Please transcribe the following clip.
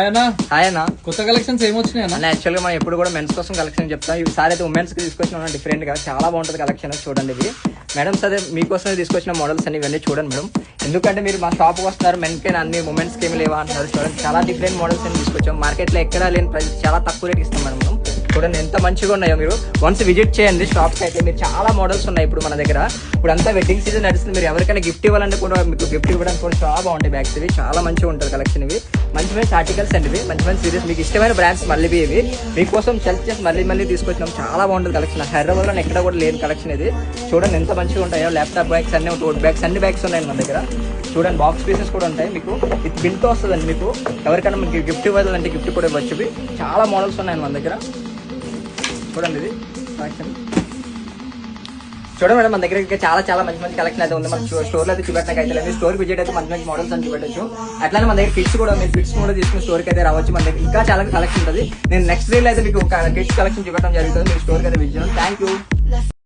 Hi అన్న, కొత్త collections ఏమొచ్చినాయి అన్న యాక్చువల్ గా మనం ఎప్పుడు కూడా మెన్స్ కోసం కలెక్షన్ చెప్తాం. ఈసారి అయితే ఉమెన్స్ కి తీసుకొచ్చిన డిఫరెంట్ గా చాలా బాగుంటుంది కలెక్షన్. చూడండి ఇది మేడమ్స్ అదే మీకోసమే తీసుకొచ్చిన మోడల్స్ అన్ని ఇవన్నీ చూడండి మేడం. ఎందుకంటే మీరు మా షాప్కి వస్తున్నారు, మెన్ కి అన్ని ఉమెన్స్ కి ఏమి లేవా అంటున్నారు. చూడండి చాలా డిఫరెంట్ మోడల్స్ అన్ని తీసుకొచ్చాం. మార్కెట్ లో ఎక్కడా లేని ప్రైస్ చాలా తక్కువ రేట్ ఇస్తాం మేడం. చూడండి ఎంత మంచిగా ఉన్నాయో. మీరు వన్స్ విజిట్ చేయండి షాప్కి అయితే. మీరు చాలా మోడల్స్ ఉన్నాయి ఇప్పుడు మన దగ్గర. ఇప్పుడు అంతా వెడ్డింగ్ సీజన్ నడుస్తుంది. మీరు ఎవరికైనా గిఫ్ట్ ఇవ్వాలంటే కూడా మీకు గిఫ్ట్ ఇవ్వడానికి కూడా చాలా బాగుంటాయి బ్యాగ్స్. ఇవి చాలా మంచిగా ఉంటుంది కలెక్షన్. ఇవి మంచి మంచి ఆర్టికల్స్ అండి. ఇవి మంచి మంచి సీరీస్ మీకు ఇష్టమైన బ్రాండ్స్ మళ్ళీ ఇవి మీకోసం సెలెక్ట్ చేసి మళ్ళీ తీసుకొచ్చినాం. చాలా బాగుంటుంది కలెక్షన్. హైదరాబాద్లో ఎక్కడ కూడా లేని కలెక్షన్ ఇది. చూడండి ఎంత మంచిగా ఉంటాయో. ల్యాప్టాప్ బ్యాగ్స్ అన్ని, టోట్ బ్యాగ్స్ అన్ని బ్యాగ్స్ ఉన్నాయి మన దగ్గర. చూడండి బాక్స్ పీసెస్ కూడా ఉంటాయి. మీకు ఇది బిల్తో వస్తుందండి. మీకు ఎవరికైనా మీకు గిఫ్ట్ ఇవ్వాలంటే గిఫ్ట్ కూడా ఇవ్వచ్చు. ఇవి చాలా మోడల్స్ ఉన్నాయి మన దగ్గర. చూడండి ఇది కలెక్షన్. చూడండి మేడం, మన దగ్గర చాలా మంచి మంచి కలెక్షన్ అయితే ఉంది. మన స్టోర్లో అయితే చూపెట్టడానికి అయితే లేదు. స్టోర్ విజిట్ అయితే మంచి మంచి మోడల్స్ అని చూపెట్టచ్చు. అట్లానే మన దగ్గర కిట్స్ కూడా, మీరు కిట్స్ కూడా తీసుకుని స్టోర్కి అయితే రావచ్చు. మన దగ్గర ఇంకా చాలా కలెక్షన్ ఉంటుంది. నేను నెక్స్ట్ రీల్ అయితే మీకు కిట్స్ కలెక్షన్ చూపెట్టడం జరుగుతుంది. మీరు స్టోర్కి అయితే విజిట్ చేయండి. Thank you.